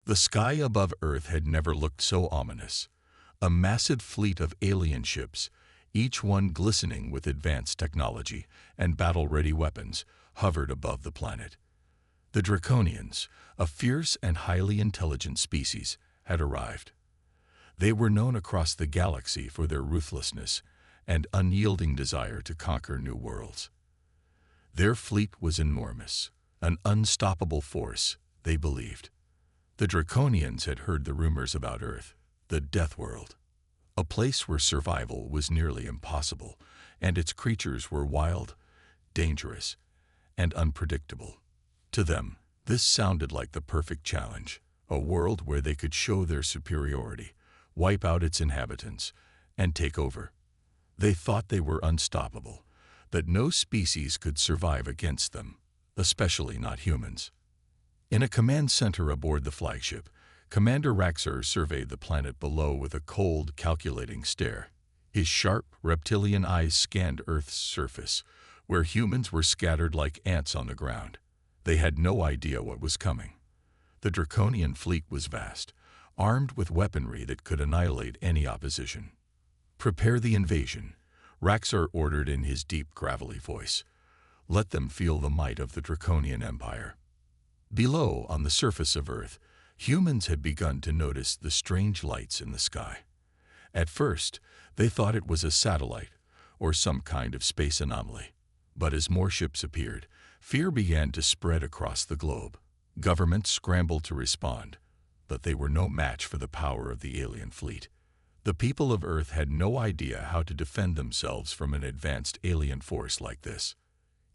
The sky above Earth had never looked so ominous. A massive fleet of alien ships, each one glistening with advanced technology and battle-ready weapons, hovered above the planet. The Draconians, a fierce and highly intelligent species, had arrived. They were known across the galaxy for their ruthlessness and unyielding desire to conquer new worlds. Their fleet was enormous, an unstoppable force, they believed. The Draconians had heard the rumors about Earth, the Death World, a place where survival was nearly impossible, and its creatures were wild, dangerous, and unpredictable. To them, this sounded like the perfect challenge, a world where they could show their superiority, wipe out its inhabitants, and take over. They thought they were unstoppable, that no species could survive against them, especially not humans. In a command center aboard the flagship, Commander Raxor surveyed the planet below with a cold, calculating stare. His sharp, reptilian eyes scanned Earth's surface, where humans were scattered like ants on the ground. They had no idea what was coming. The Draconian fleet was vast, armed with weaponry that could annihilate any opposition. "Prepare the invasion," Raxor ordered in his deep, gravelly voice. "Let them feel the might of the Draconian Empire." Below, on the surface of Earth, humans had begun to notice the strange lights in the sky. At first, they thought it was a satellite or some kind of space anomaly. But as more ships appeared, fear began to spread across the globe. Governments scrambled to respond, but they were no match for the power of the alien fleet. The people of Earth had no idea how to defend themselves from an advanced alien force like this.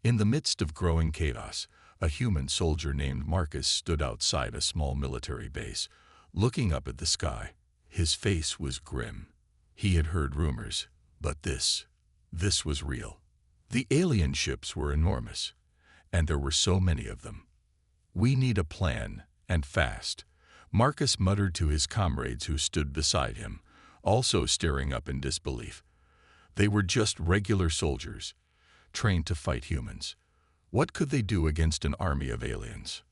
In the midst of growing chaos, a human soldier named Marcus stood outside a small military base, looking up at the sky. His face was grim. He had heard rumors, but this was real. The alien ships were enormous, and there were so many of them. "We need a plan, and fast," Marcus muttered to his comrades who stood beside him, also staring up in disbelief. They were just regular soldiers, trained to fight humans. What could they do against an army of aliens?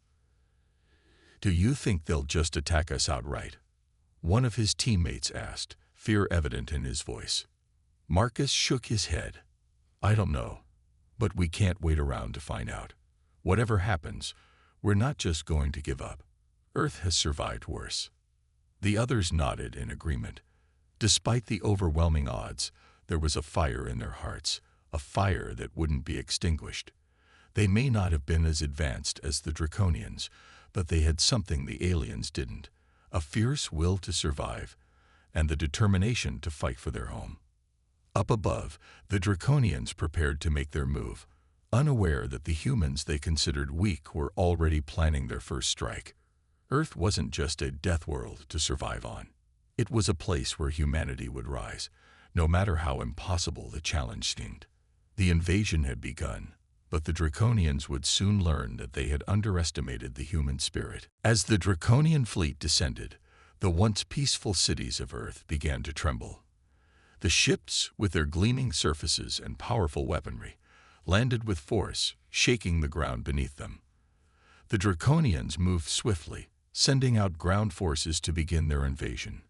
"Do you think they'll just attack us outright?" one of his teammates asked, fear evident in his voice. Marcus shook his head. "I don't know, but we can't wait around to find out. Whatever happens, we're not just going to give up. Earth has survived worse." The others nodded in agreement. Despite the overwhelming odds, there was a fire in their hearts, a fire that wouldn't be extinguished. They may not have been as advanced as the Draconians, but they had something the aliens didn't: a fierce will to survive, and the determination to fight for their home. Up above, the Draconians prepared to make their move, unaware that the humans they considered weak were already planning their first strike. Earth wasn't just a death world to survive on. It was a place where humanity would rise, no matter how impossible the challenge seemed. The invasion had begun, but the Draconians would soon learn that they had underestimated the human spirit. As the Draconian fleet descended, the once peaceful cities of Earth began to tremble. The ships, with their gleaming surfaces and powerful weaponry, landed with force, shaking the ground beneath them. The Draconians moved swiftly, sending out ground forces to begin their invasion.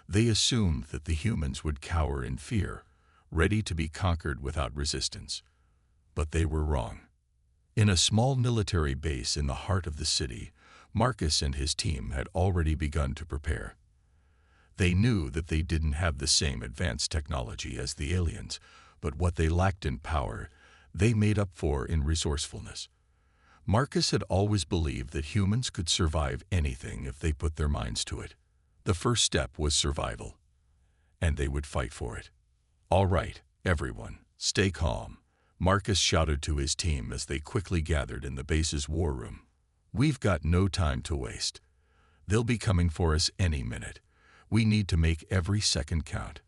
They assumed that the humans would cower in fear, ready to be conquered without resistance. But they were wrong. In a small military base in the heart of the city, Marcus and his team had already begun to prepare. They knew that they didn't have the same advanced technology as the aliens, but what they lacked in power, they made up for in resourcefulness. Marcus had always believed that humans could survive anything if they put their minds to it. The first step was survival, and they would fight for it. "All right, everyone, stay calm," Marcus shouted to his team as they quickly gathered in the base's war room. "We've got no time to waste. They'll be coming for us any minute. We need to make every second count."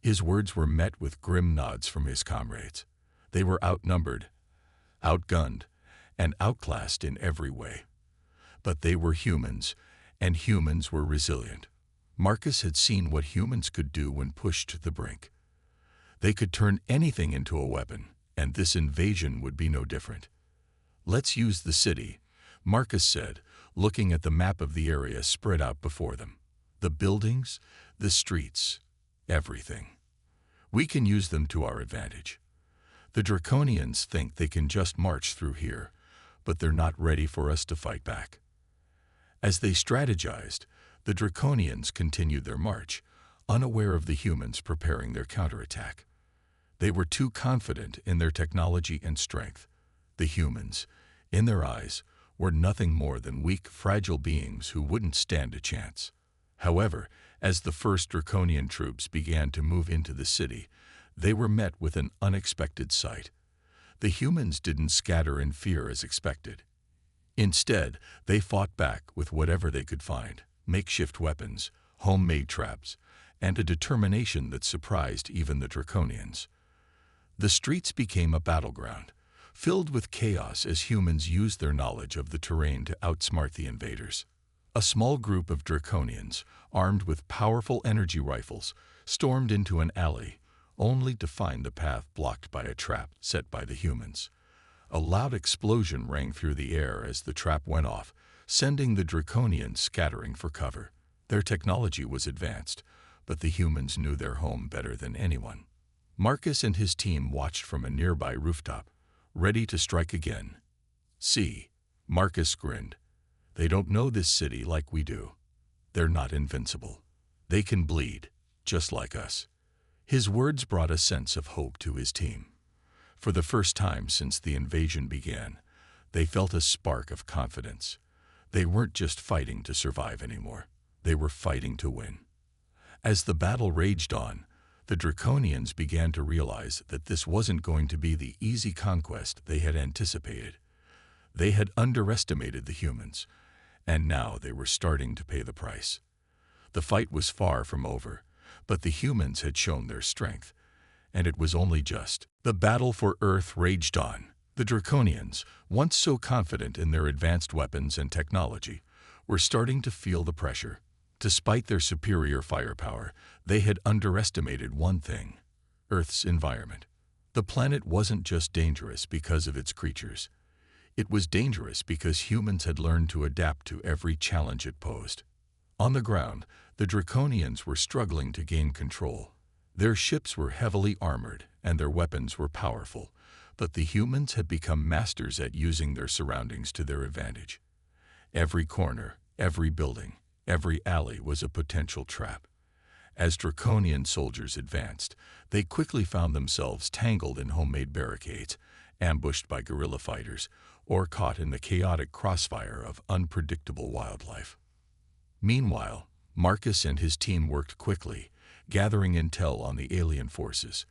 His words were met with grim nods from his comrades. They were outnumbered, outgunned, and outclassed in every way. But they were humans, and humans were resilient. Marcus had seen what humans could do when pushed to the brink. They could turn anything into a weapon, and this invasion would be no different. "Let's use the city," Marcus said, looking at the map of the area spread out before them. The buildings, the streets, everything. We can use them to our advantage. The Draconians think they can just march through here, but they're not ready for us to fight back. As they strategized, the Draconians continued their march, unaware of the humans preparing their counterattack. They were too confident in their technology and strength. The humans, in their eyes, were nothing more than weak, fragile beings who wouldn't stand a chance. However, as the first Draconian troops began to move into the city, they were met with an unexpected sight. The humans didn't scatter in fear as expected. Instead, they fought back with whatever they could find: makeshift weapons, homemade traps, and a determination that surprised even the Draconians. The streets became a battleground, filled with chaos as humans used their knowledge of the terrain to outsmart the invaders. A small group of Draconians, armed with powerful energy rifles, stormed into an alley, only to find the path blocked by a trap set by the humans. A loud explosion rang through the air as the trap went off, sending the Draconians scattering for cover. Their technology was advanced, but the humans knew their home better than anyone. Marcus and his team watched from a nearby rooftop, ready to strike again. "See," Marcus grinned. "They don't know this city like we do. They're not invincible. They can bleed, just like us." His words brought a sense of hope to his team. For the first time since the invasion began, they felt a spark of confidence. They weren't just fighting to survive anymore. They were fighting to win. As the battle raged on, the Draconians began to realize that this wasn't going to be the easy conquest they had anticipated. They had underestimated the humans, and now they were starting to pay the price. The fight was far from over, but the humans had shown their strength, and it was only just. The battle for Earth raged on. The Draconians, once so confident in their advanced weapons and technology, were starting to feel the pressure. Despite their superior firepower, they had underestimated one thing: Earth's environment. The planet wasn't just dangerous because of its creatures. It was dangerous because humans had learned to adapt to every challenge it posed. On the ground, the Draconians were struggling to gain control. Their ships were heavily armored and their weapons were powerful, but the humans had become masters at using their surroundings to their advantage. Every corner, every building, every alley was a potential trap. As Draconian soldiers advanced, they quickly found themselves tangled in homemade barricades, ambushed by guerrilla fighters, or caught in the chaotic crossfire of unpredictable wildlife. Meanwhile, Marcus and his team worked quickly, gathering intel on the alien forces.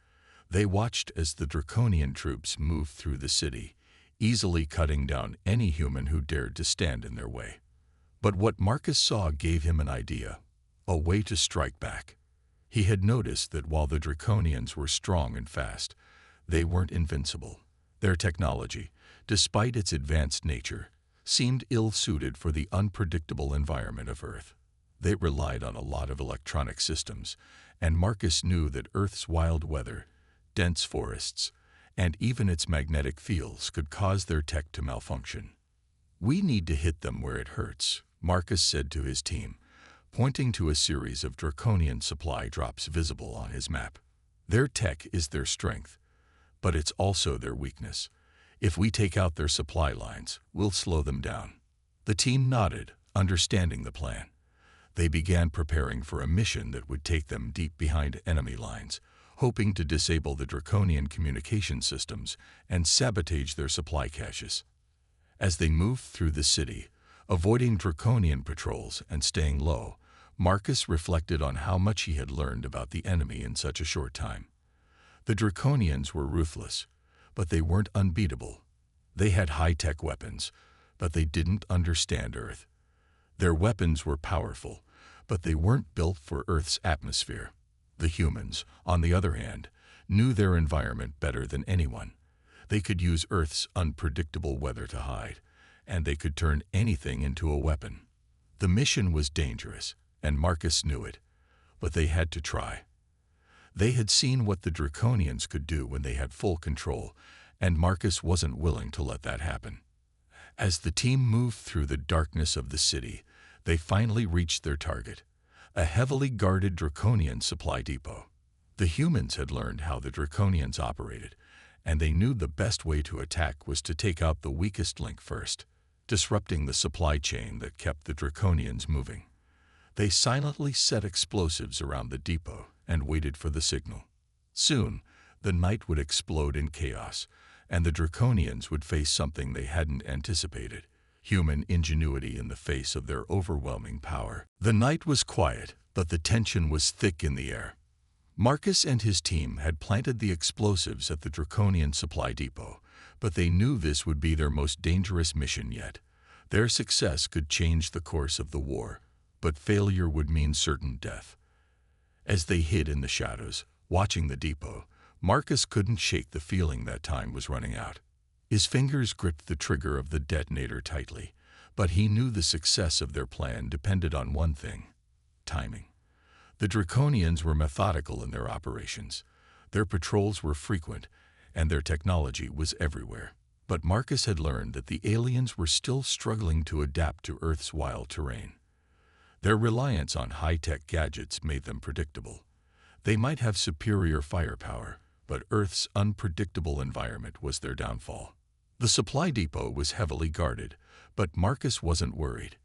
They watched as the Draconian troops moved through the city, easily cutting down any human who dared to stand in their way. But what Marcus saw gave him an idea, a way to strike back. He had noticed that while the Draconians were strong and fast, they weren't invincible. Their technology, despite its advanced nature, seemed ill-suited for the unpredictable environment of Earth. They relied on a lot of electronic systems, and Marcus knew that Earth's wild weather, dense forests, and even its magnetic fields could cause their tech to malfunction. "We need to hit them where it hurts," Marcus said to his team, pointing to a series of Draconian supply drops visible on his map. "Their tech is their strength, but it's also their weakness. If we take out their supply lines, we'll slow them down." The team nodded, understanding the plan. They began preparing for a mission that would take them deep behind enemy lines, hoping to disable the Draconian communication systems and sabotage their supply caches. As they moved through the city, avoiding Draconian patrols and staying low, Marcus reflected on how much he had learned about the enemy in such a short time. The Draconians were ruthless, but they weren't unbeatable. They had high-tech weapons, but they didn't understand Earth. Their weapons were powerful, but they weren't built for Earth's atmosphere. The humans, on the other hand, knew their environment better than anyone. They could use Earth's unpredictable weather to hide, and they could turn anything into a weapon. The mission was dangerous, and Marcus knew it, but they had to try. They had seen what the Draconians could do when they had full control, and Marcus wasn't willing to let that happen. As the team moved through the darkness of the city, they finally reached their target, a heavily guarded Draconian supply depot. The humans had learned how the Draconians operated, and they knew the best way to attack was to take out the weakest link first, disrupting the supply chain that kept the Draconians moving. They silently set explosives around the depot and waited for the signal. Soon, the night would explode in chaos, and the Draconians would face something they hadn't anticipated: human ingenuity in the face of their overwhelming power. The night was quiet, but the tension was thick in the air. Marcus and his team had planted the explosives at the Draconian supply depot, but they knew this would be their most dangerous mission yet. Their success could change the course of the war, but failure would mean certain death. As they hid in the shadows, watching the depot, Marcus couldn't shake the feeling that time was running out. His fingers gripped the trigger of the detonator tightly, but he knew the success of their plan depended on one thing: timing. The Draconians were methodical in their operations. Their patrols were frequent, and their technology was everywhere. But Marcus had learned that the aliens were still struggling to adapt to Earth's wild terrain. Their reliance on high-tech gadgets made them predictable. They might have superior firepower, but Earth's unpredictable environment was their downfall. The supply depot was heavily guarded, but Marcus wasn't worried.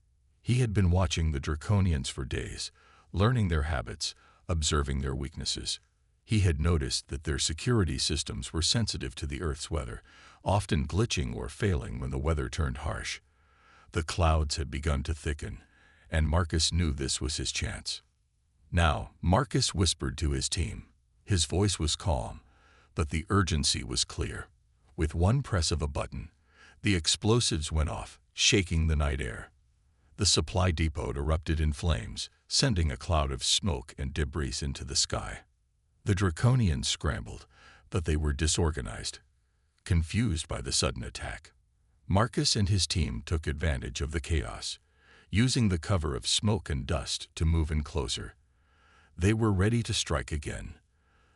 He had been watching the Draconians for days, learning their habits, observing their weaknesses. He had noticed that their security systems were sensitive to the Earth's weather, often glitching or failing when the weather turned harsh. The clouds had begun to thicken, and Marcus knew this was his chance. Now, Marcus whispered to his team. His voice was calm, but the urgency was clear. With one press of a button, the explosives went off, shaking the night air. The supply depot erupted in flames, sending a cloud of smoke and debris into the sky. The Draconians scrambled, but they were disorganized, confused by the sudden attack. Marcus and his team took advantage of the chaos, using the cover of smoke and dust to move in closer. They were ready to strike again.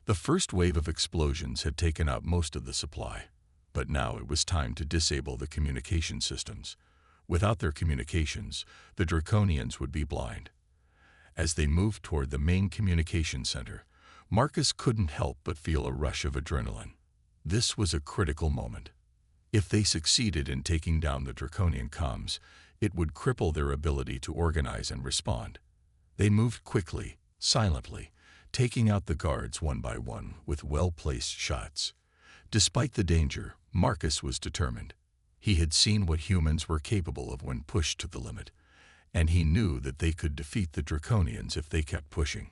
The first wave of explosions had taken out most of the supply, but now it was time to disable the communication systems. Without their communications, the Draconians would be blind. As they moved toward the main communication center, Marcus couldn't help but feel a rush of adrenaline. This was a critical moment. If they succeeded in taking down the Draconian comms, it would cripple their ability to organize and respond. They moved quickly, silently, taking out the guards one by one with well-placed shots. Despite the danger, Marcus was determined. He had seen what humans were capable of when pushed to the limit, and he knew that they could defeat the Draconians if they kept pushing.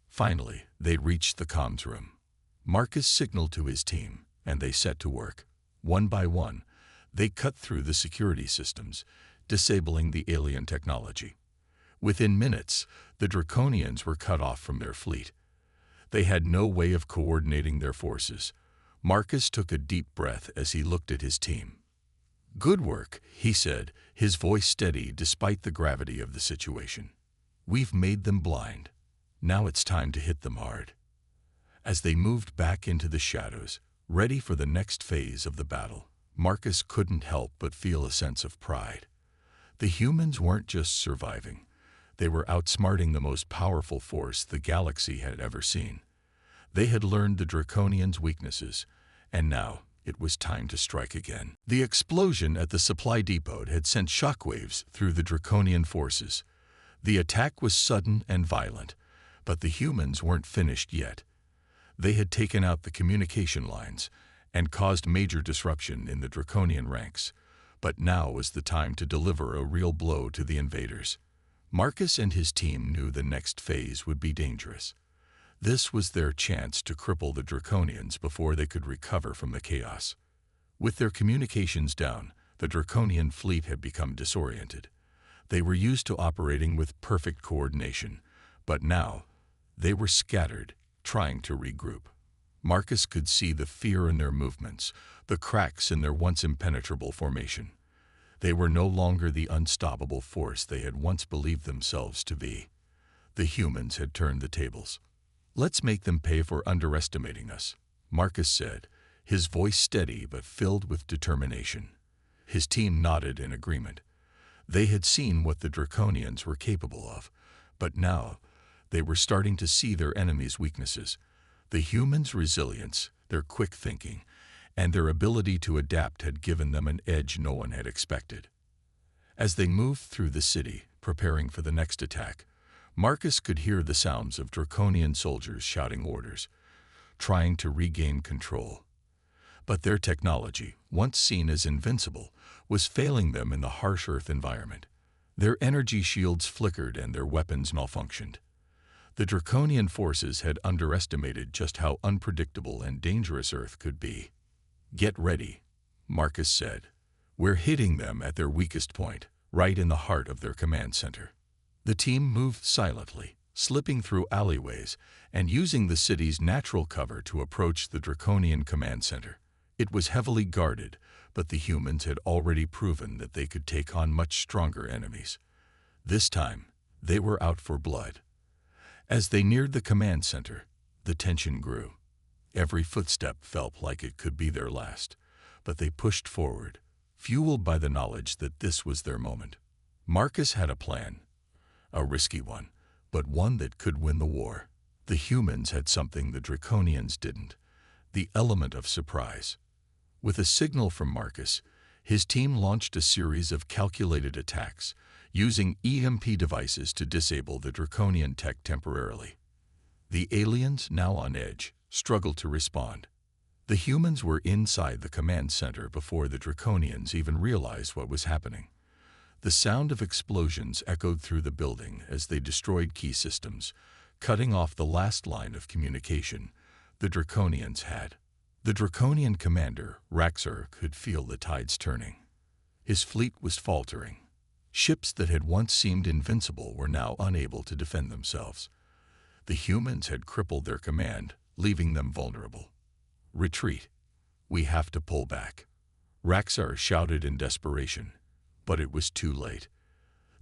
Finally, they reached the comms room. Marcus signaled to his team, and they set to work. One by one, they cut through the security systems, disabling the alien technology. Within minutes, the Draconians were cut off from their fleet. They had no way of coordinating their forces. Marcus took a deep breath as he looked at his team. "Good work," he said, his voice steady despite the gravity of the situation. "We've made them blind. Now it's time to hit them hard." As they moved back into the shadows, ready for the next phase of the battle, Marcus couldn't help but feel a sense of pride. The humans weren't just surviving. They were outsmarting the most powerful force the galaxy had ever seen. They had learned the Draconians' weaknesses, and now it was time to strike again. The explosion at the supply depot had sent shockwaves through the Draconian forces. The attack was sudden and violent, but the humans weren't finished yet. They had taken out the communication lines and caused major disruption in the Draconian ranks, but now was the time to deliver a real blow to the invaders. Marcus and his team knew the next phase would be dangerous. This was their chance to cripple the Draconians before they could recover from the chaos. With their communications down, the Draconian fleet had become disoriented. They were used to operating with perfect coordination, but now they were scattered, trying to regroup. Marcus could see the fear in their movements, the cracks in their once impenetrable formation. They were no longer the unstoppable force they had once believed themselves to be. The humans had turned the tables. "Let's make them pay for underestimating us," Marcus said, his voice steady but filled with determination. His team nodded in agreement. They had seen what the Draconians were capable of, but now they were starting to see their enemies' weaknesses. The humans' resilience, their quick thinking, and their ability to adapt had given them an edge no one had expected. As they moved through the city, preparing for the next attack, Marcus could hear the sounds of Draconian soldiers shouting orders, trying to regain control. But their technology, once seen as invincible, was failing them in the harsh Earth environment. Their energy shields flickered and their weapons malfunctioned. The Draconian forces had underestimated just how unpredictable and dangerous Earth could be. "Get ready," Marcus said. "We're hitting them at their weakest point, right in the heart of their command center." The team moved silently, slipping through alleyways and using the city's natural cover to approach the Draconian command center. It was heavily guarded, but the humans had already proven that they could take on much stronger enemies. This time, they were out for blood. As they neared the command center, the tension grew. Every footstep felt like it could be their last, but they pushed forward, fueled by the knowledge that this was their moment. Marcus had a plan, a risky one, but one that could win the war. The humans had something the Draconians didn't, the element of surprise. With a signal from Marcus, his team launched a series of calculated attacks, using EMP devices to disable the Draconian tech temporarily. The aliens, now on edge, struggled to respond. The humans were inside the command center before the Draconians even realized what was happening. The sound of explosions echoed through the building as they destroyed key systems, cutting off the last line of communication the Draconians had. The Draconian commander, Raxar, could feel the tides turning. His fleet was faltering. Ships that had once seemed invincible were now unable to defend themselves. The humans had crippled their command, leaving them vulnerable. "Retreat. We have to pull back," Raxar shouted in desperation. But it was too late.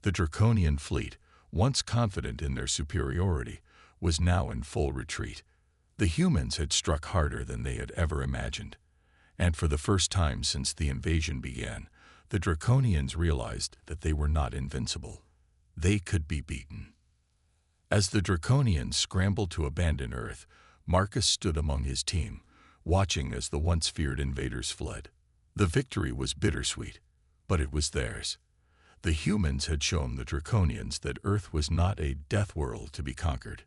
The Draconian fleet, once confident in their superiority, was now in full retreat. The humans had struck harder than they had ever imagined, and for the first time since the invasion began, the Draconians realized that they were not invincible. They could be beaten. As the Draconians scrambled to abandon Earth, Marcus stood among his team, watching as the once feared invaders fled. The victory was bittersweet, but it was theirs. The humans had shown the Draconians that Earth was not a death world to be conquered.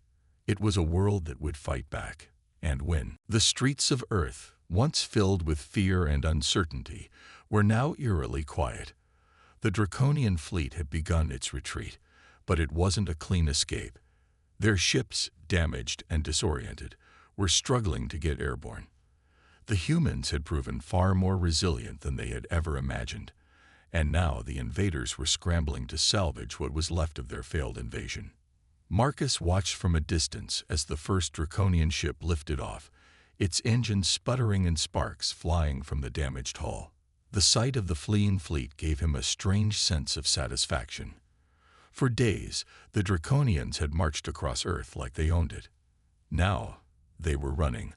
It was a world that would fight back and win. The streets of Earth, once filled with fear and uncertainty, were now eerily quiet. The Draconian fleet had begun its retreat, but it wasn't a clean escape. Their ships, damaged and disoriented, were struggling to get airborne. The humans had proven far more resilient than they had ever imagined, and now the invaders were scrambling to salvage what was left of their failed invasion. Marcus watched from a distance as the first Draconian ship lifted off, its engines sputtering and sparks flying from the damaged hull. The sight of the fleeing fleet gave him a strange sense of satisfaction. For days, the Draconians had marched across Earth like they owned it. Now, they were running,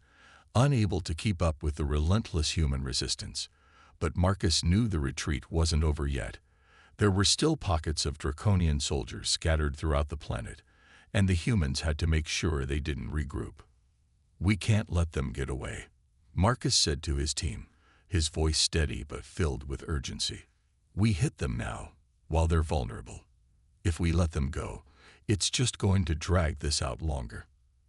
unable to keep up with the relentless human resistance. But Marcus knew the retreat wasn't over yet. There were still pockets of Draconian soldiers scattered throughout the planet, and the humans had to make sure they didn't regroup. "We can't let them get away," Marcus said to his team, his voice steady but filled with urgency. "We hit them now, while they're vulnerable. If we let them go, it's just going to drag this out longer."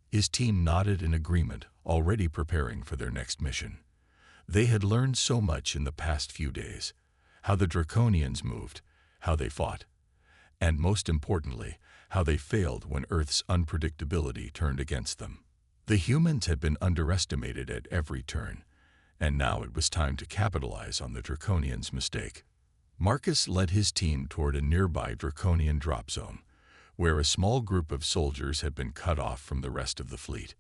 His team nodded in agreement, already preparing for their next mission. They had learned so much in the past few days: how the Draconians moved, how they fought, and most importantly, how they failed when Earth's unpredictability turned against them. The humans had been underestimated at every turn, and now it was time to capitalize on the Draconians' mistake. Marcus led his team toward a nearby Draconian drop zone, where a small group of soldiers had been cut off from the rest of the fleet.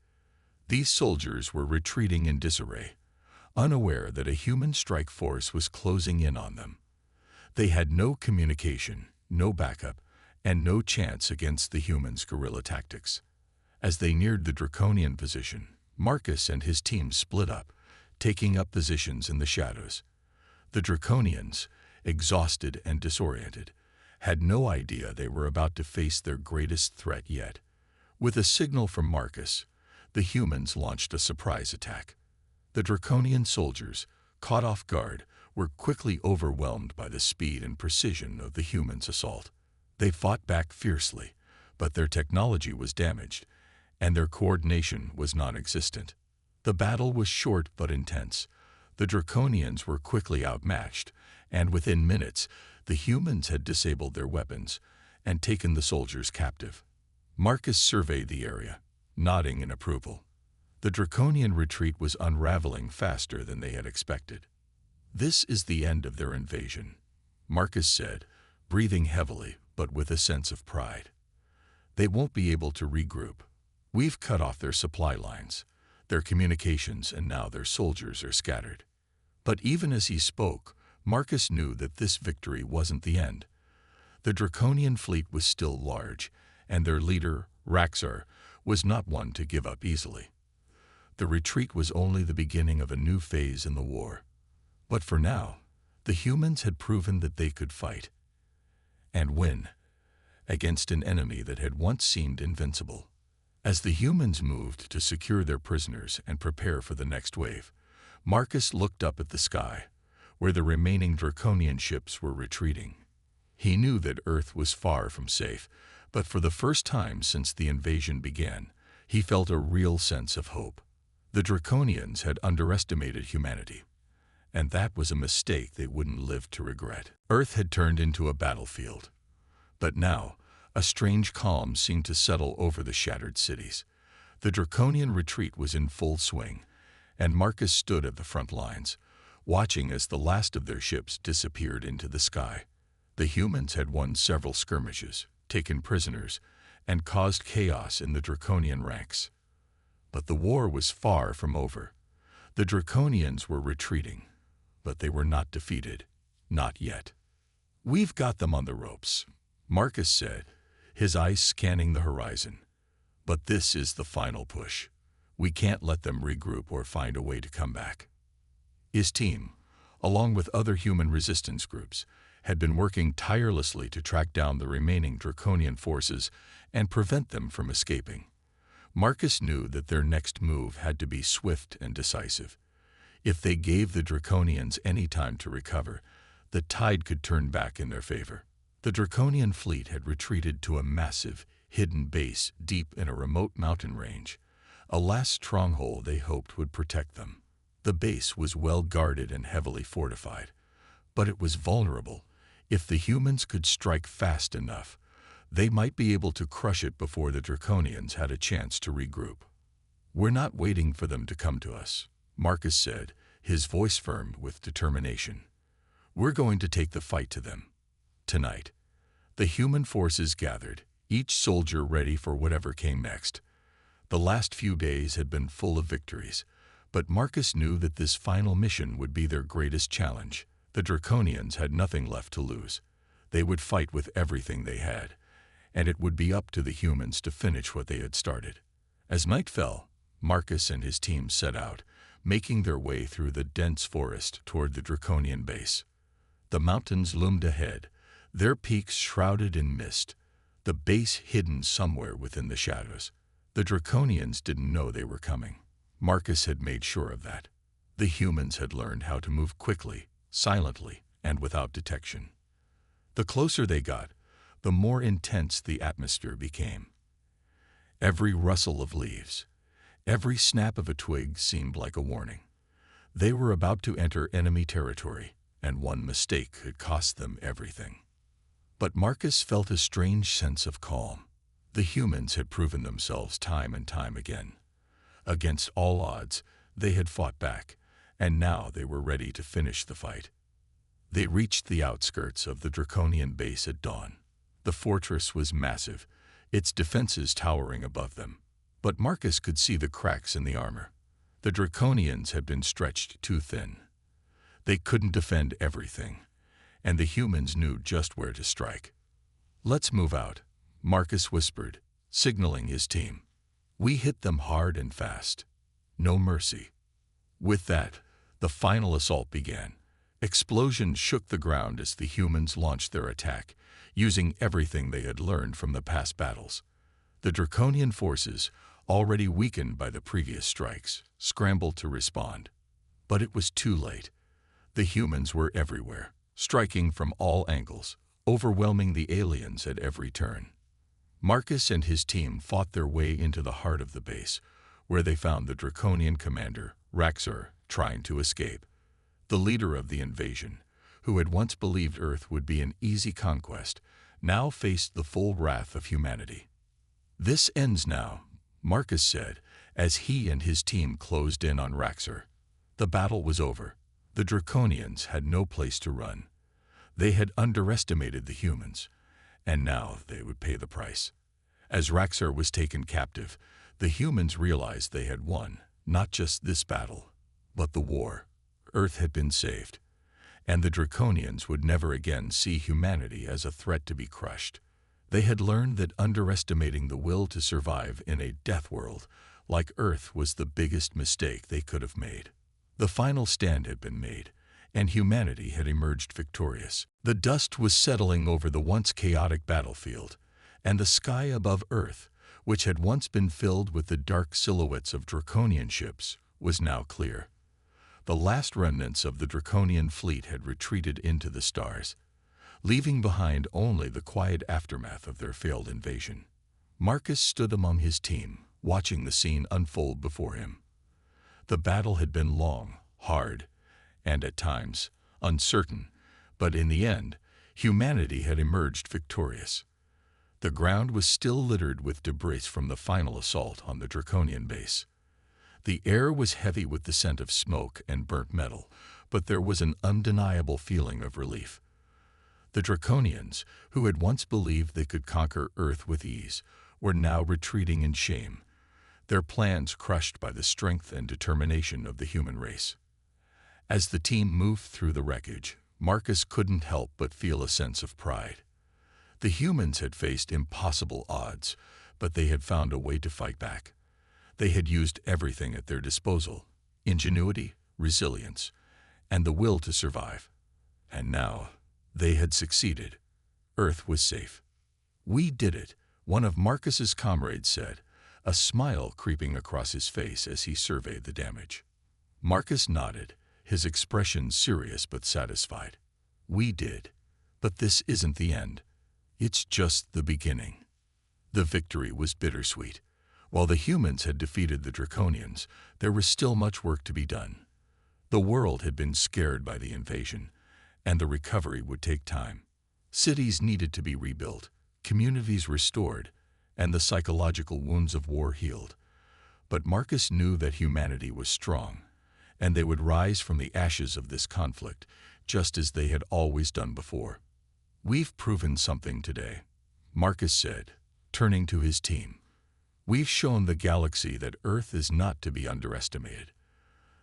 These soldiers were retreating in disarray, unaware that a human strike force was closing in on them. They had no communication, no backup, and no chance against the humans' guerrilla tactics. As they neared the Draconian position, Marcus and his team split up, taking up positions in the shadows. The Draconians, exhausted and disoriented, had no idea they were about to face their greatest threat yet. With a signal from Marcus, the humans launched a surprise attack. The Draconian soldiers, caught off guard, were quickly overwhelmed by the speed and precision of the humans' assault. They fought back fiercely, but their technology was damaged, and their coordination was non-existent. The battle was short but intense. The Draconians were quickly outmatched, and within minutes, the humans had disabled their weapons and taken the soldiers captive. Marcus surveyed the area, nodding in approval. The Draconian retreat was unraveling faster than they had expected. "This is the end of their invasion," Marcus said, breathing heavily but with a sense of pride. "They won't be able to regroup. We've cut off their supply lines, their communications, and now their soldiers are scattered." But even as he spoke, Marcus knew that this victory wasn't the end. The Draconian fleet was still large, and their leader, Raxar, was not one to give up easily. The retreat was only the beginning of a new phase in the war. But for now, the humans had proven that they could fight and win against an enemy that had once seemed invincible. As the humans moved to secure their prisoners and prepare for the next wave, Marcus looked up at the sky, where the remaining Draconian ships were retreating. He knew that Earth was far from safe, but for the first time since the invasion began, he felt a real sense of hope. The Draconians had underestimated humanity, and that was a mistake they wouldn't live to regret. Earth had turned into a battlefield, but now a strange calm seemed to settle over the shattered cities. The Draconian retreat was in full swing, and Marcus stood at the front lines, watching as the last of their ships disappeared into the sky. The humans had won several skirmishes, taken prisoners, and caused chaos in the Draconian ranks. But the war was far from over. The Draconians were retreating, but they were not defeated. Not yet. "We've got them on the ropes," Marcus said, his eyes scanning the horizon. "But this is the final push. We can't let them regroup or find a way to come back." His team, along with other human resistance groups, had been working tirelessly to track down the remaining Draconian forces and prevent them from escaping. Marcus knew that their next move had to be swift and decisive. If they gave the Draconians any time to recover, the tide could turn back in their favor. The Draconian fleet had retreated to a massive, hidden base deep in a remote mountain range, a last stronghold they hoped would protect them. The base was well guarded and heavily fortified, but it was vulnerable. If the humans could strike fast enough, they might be able to crush it before the Draconians had a chance to regroup. "We're not waiting for them to come to us," Marcus said, his voice firm with determination. "We're going to take the fight to them. Tonight." The human forces gathered, each soldier ready for whatever came next. The last few days had been full of victories, but Marcus knew that this final mission would be their greatest challenge. The Draconians had nothing left to lose. They would fight with everything they had, and it would be up to the humans to finish what they had started. As night fell, Marcus and his team set out, making their way through the dense forest toward the Draconian base. The mountains loomed ahead, their peaks shrouded in mist, the base hidden somewhere within the shadows. The Draconians didn't know they were coming. Marcus had made sure of that. The humans had learned how to move quickly, silently, and without detection. The closer they got, the more intense the atmosphere became. Every rustle of leaves, every snap of a twig seemed like a warning. They were about to enter enemy territory, and one mistake could cost them everything. But Marcus felt a strange sense of calm. The humans had proven themselves time and time again. Against all odds, they had fought back, and now they were ready to finish the fight. They reached the outskirts of the Draconian base at dawn. The fortress was massive, its defenses towering above them. But Marcus could see the cracks in the armor. The Draconians had been stretched too thin. They couldn't defend everything, and the humans knew just where to strike. "Let's move out," Marcus whispered, signaling his team. "We hit them hard and fast. No mercy." With that, the final assault began. Explosions shook the ground as the humans launched their attack, using everything they had learned from the past battles. The Draconian forces, already weakened by the previous strikes, scrambled to respond. But it was too late. The humans were everywhere, striking from all angles, overwhelming the aliens at every turn. Marcus and his team fought their way into the heart of the base, where they found the Draconian commander, Raxor, trying to escape. The leader of the invasion, who had once believed Earth would be an easy conquest, now faced the full wrath of humanity. "This ends now," Marcus said, as he and his team closed in on Raxor. The battle was over. The Draconians had no place to run. They had underestimated the humans, and now they would pay the price. As Raxor was taken captive, the humans realized they had won, not just this battle, but the war. Earth had been saved, and the Draconians would never again see humanity as a threat to be crushed. They had learned that underestimating the will to survive in a death world like Earth was the biggest mistake they could have made. The final stand had been made, and humanity had emerged victorious. The dust was settling over the once chaotic battlefield, and the sky above Earth, which had once been filled with the dark silhouettes of Draconian ships, was now clear. The last remnants of the Draconian fleet had retreated into the stars, leaving behind only the quiet aftermath of their failed invasion. Marcus stood among his team, watching the scene unfold before him. The battle had been long, hard, and at times uncertain, but in the end, humanity had emerged victorious. The ground was still littered with debris from the final assault on the Draconian base. The air was heavy with the scent of smoke and burnt metal, but there was an undeniable feeling of relief. The Draconians, who had once believed they could conquer Earth with ease, were now retreating in shame, their plans crushed by the strength and determination of the human race. As the team moved through the wreckage, Marcus couldn't help but feel a sense of pride. The humans had faced impossible odds, but they had found a way to fight back. They had used everything at their disposal: ingenuity, resilience, and the will to survive. And now, they had succeeded. Earth was safe. "We did it," one of Marcus's comrades said, a smile creeping across his face as he surveyed the damage. Marcus nodded, his expression serious but satisfied. "We did. But this isn't the end. It's just the beginning." The victory was bittersweet. While the humans had defeated the Draconians, there was still much work to be done. The world had been scared by the invasion, and the recovery would take time. Cities needed to be rebuilt, communities restored, and the psychological wounds of war healed. But Marcus knew that humanity was strong, and they would rise from the ashes of this conflict, just as they had always done before. "We've proven something today," Marcus said, turning to his team. "We've shown the galaxy that Earth is not to be underestimated.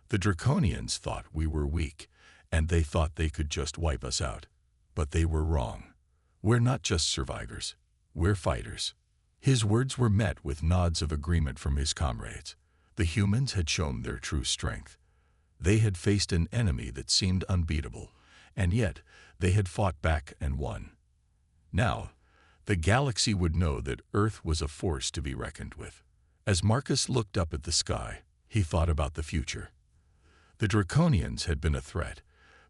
The Draconians thought we were weak, and they thought they could just wipe us out. But they were wrong. We're not just survivors. We're fighters." His words were met with nods of agreement from his comrades. The humans had shown their true strength. They had faced an enemy that seemed unbeatable, and yet they had fought back and won. Now, the galaxy would know that Earth was a force to be reckoned with. As Marcus looked up at the sky, he thought about the future. The Draconians had been a threat,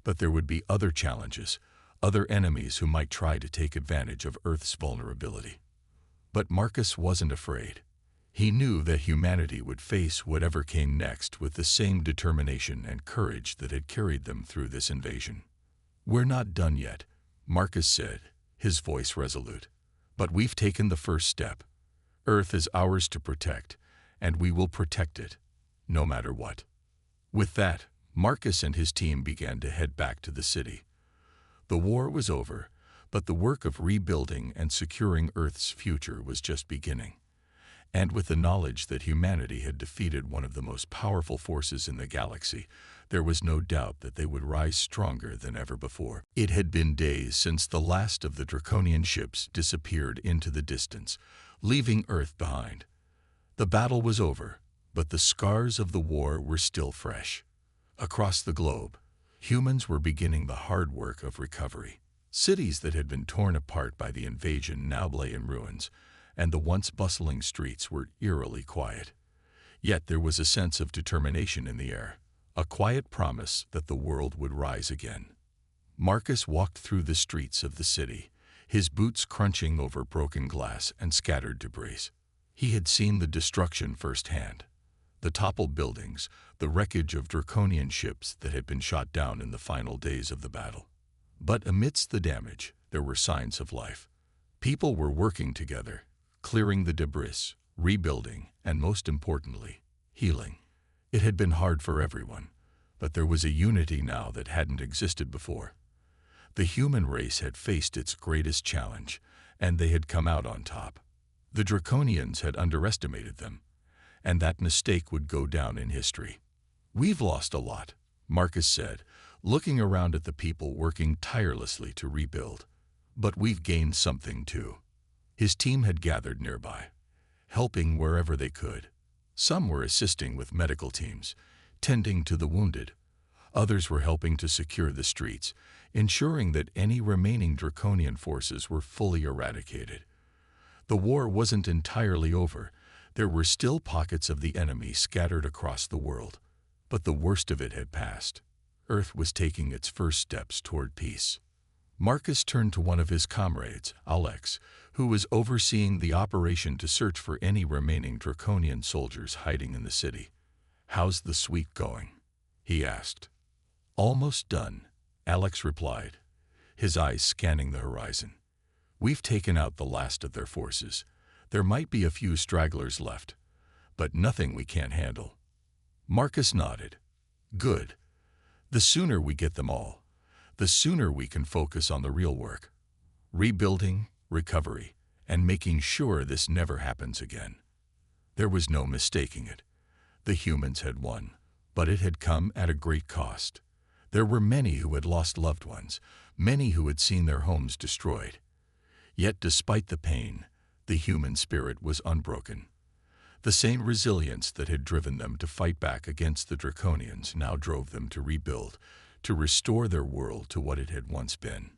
but there would be other challenges, other enemies who might try to take advantage of Earth's vulnerability. But Marcus wasn't afraid. He knew that humanity would face whatever came next with the same determination and courage that had carried them through this invasion. "We're not done yet," Marcus said, his voice resolute. "But we've taken the first step. Earth is ours to protect, and we will protect it, no matter what." With that, Marcus and his team began to head back to the city. The war was over, but the work of rebuilding and securing Earth's future was just beginning. And with the knowledge that humanity had defeated one of the most powerful forces in the galaxy, there was no doubt that they would rise stronger than ever before. It had been days since the last of the Draconian ships disappeared into the distance, leaving Earth behind. The battle was over, but the scars of the war were still fresh. Across the globe, Humans were beginning the hard work of recovery. Cities that had been torn apart by the invasion now lay in ruins, and the once bustling streets were eerily quiet. Yet there was a sense of determination in the air, a quiet promise that the world would rise again. Marcus walked through the streets of the city, his boots crunching over broken glass and scattered debris. He had seen the destruction firsthand. The toppled buildings, the wreckage of Draconian ships that had been shot down in the final days of the battle. But amidst the damage, there were signs of life. People were working together, clearing the debris, rebuilding, and most importantly, healing. It had been hard for everyone, but there was a unity now that hadn't existed before. The human race had faced its greatest challenge, and they had come out on top. The Draconians had underestimated them, and that mistake would go down in history. "We've lost a lot," Marcus said, looking around at the people working tirelessly to rebuild. "But we've gained something too." His team had gathered nearby, helping wherever they could. Some were assisting with medical teams, tending to the wounded. Others were helping to secure the streets, ensuring that any remaining Draconian forces were fully eradicated. The war wasn't entirely over. There were still pockets of the enemy scattered across the world, but the worst of it had passed. Earth was taking its first steps toward peace. Marcus turned to one of his comrades, Alex, who was overseeing the operation to search for any remaining Draconian soldiers hiding in the city. "How's the sweep going?" he asked. "Almost done," Alex replied, his eyes scanning the horizon. "We've taken out the last of their forces. There might be a few stragglers left, but nothing we can't handle." Marcus nodded. "Good. The sooner we get them all, the sooner we can focus on the real work. Rebuilding, recovery, and making sure this never happens again." There was no mistaking it. The humans had won, but it had come at a great cost. There were many who had lost loved ones, many who had seen their homes destroyed. Yet despite the pain, the human spirit was unbroken. The same resilience that had driven them to fight back against the Draconians now drove them to rebuild, to restore their world to what it had once been.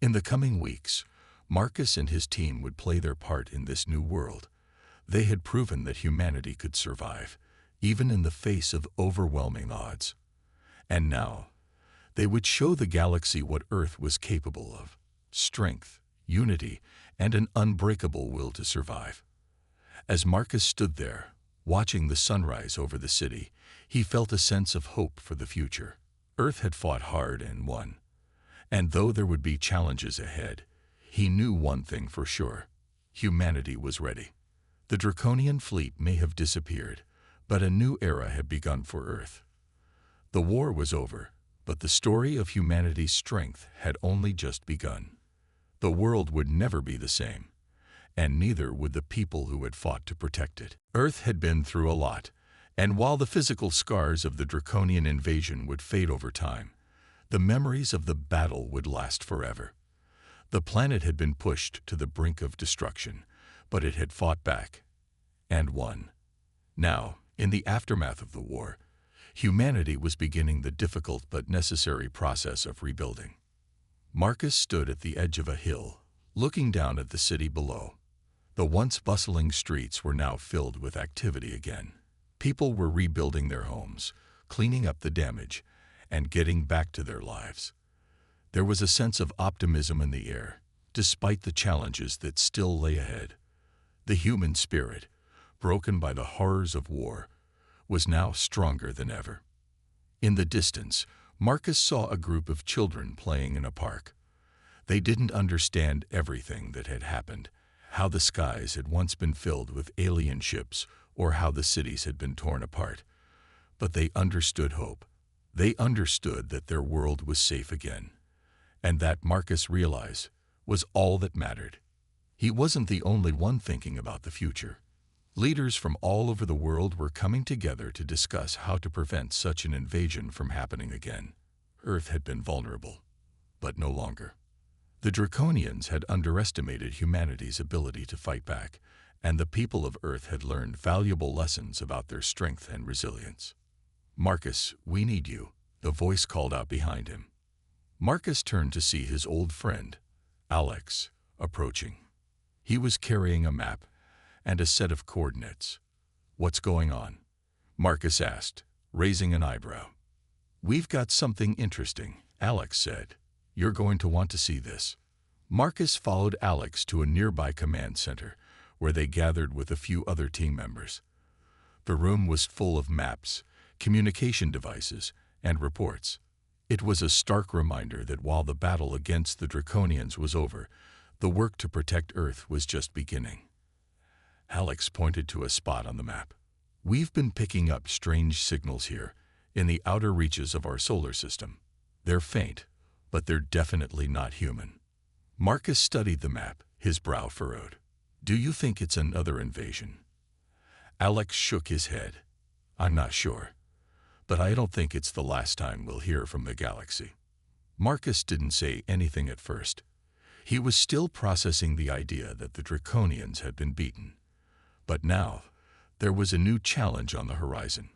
In the coming weeks, Marcus and his team would play their part in this new world. They had proven that humanity could survive, even in the face of overwhelming odds. And now, they would show the galaxy what Earth was capable of: strength, unity, and an unbreakable will to survive. As Marcus stood there, watching the sunrise over the city, he felt a sense of hope for the future. Earth had fought hard and won. And though there would be challenges ahead, he knew one thing for sure: humanity was ready. The Draconian fleet may have disappeared, but a new era had begun for Earth. The war was over, but the story of humanity's strength had only just begun. The world would never be the same, and neither would the people who had fought to protect it. Earth had been through a lot, and while the physical scars of the Draconian invasion would fade over time, the memories of the battle would last forever. The planet had been pushed to the brink of destruction, but it had fought back and won. Now, in the aftermath of the war, humanity was beginning the difficult but necessary process of rebuilding. Marcus stood at the edge of a hill, looking down at the city below. The once bustling streets were now filled with activity again. People were rebuilding their homes, cleaning up the damage, and getting back to their lives. There was a sense of optimism in the air, despite the challenges that still lay ahead. The human spirit, broken by the horrors of war, was now stronger than ever. In the distance, Marcus saw a group of children playing in a park. They didn't understand everything that had happened, how the skies had once been filled with alien ships, or how the cities had been torn apart. But they understood hope. They understood that their world was safe again. And that, Marcus realized, was all that mattered. He wasn't the only one thinking about the future. Leaders from all over the world were coming together to discuss how to prevent such an invasion from happening again. Earth had been vulnerable, but no longer. The Draconians had underestimated humanity's ability to fight back, and the people of Earth had learned valuable lessons about their strength and resilience. "Marcus, we need you," The voice called out behind him. Marcus turned to see his old friend, Alex, approaching. He was carrying a map and a set of coordinates. "What's going on?" Marcus asked, raising an eyebrow. "We've got something interesting," Alex said. "You're going to want to see this." Marcus followed Alex to a nearby command center, where they gathered with a few other team members. The room was full of maps, communication devices, and reports. It was a stark reminder that while the battle against the Draconians was over, the work to protect Earth was just beginning. Alex pointed to a spot on the map. "We've been picking up strange signals here, in the outer reaches of our solar system. They're faint, but they're definitely not human." Marcus studied the map, his brow furrowed. "Do you think it's another invasion?" Alex shook his head. "I'm not sure, but I don't think it's the last time we'll hear from the galaxy." Marcus didn't say anything at first. He was still processing the idea that the Draconians had been beaten. But now, there was a new challenge on the horizon.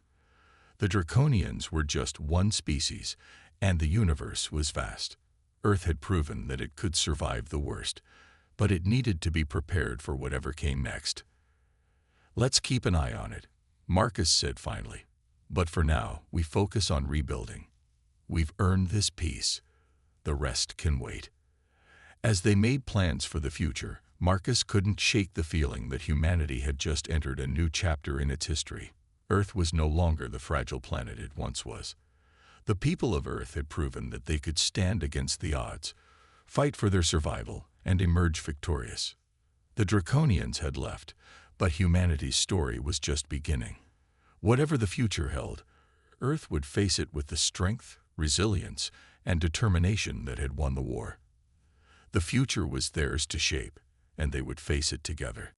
The Draconians were just one species, and the universe was vast. Earth had proven that it could survive the worst, but it needed to be prepared for whatever came next. "Let's keep an eye on it," Marcus said finally. "But for now, we focus on rebuilding. We've earned this peace. The rest can wait." As they made plans for the future, Marcus couldn't shake the feeling that humanity had just entered a new chapter in its history. Earth was no longer the fragile planet it once was. The people of Earth had proven that they could stand against the odds, fight for their survival, and emerge victorious. The Draconians had left, but humanity's story was just beginning. Whatever the future held, Earth would face it with the strength, resilience, and determination that had won the war. The future was theirs to shape, and they would face it together.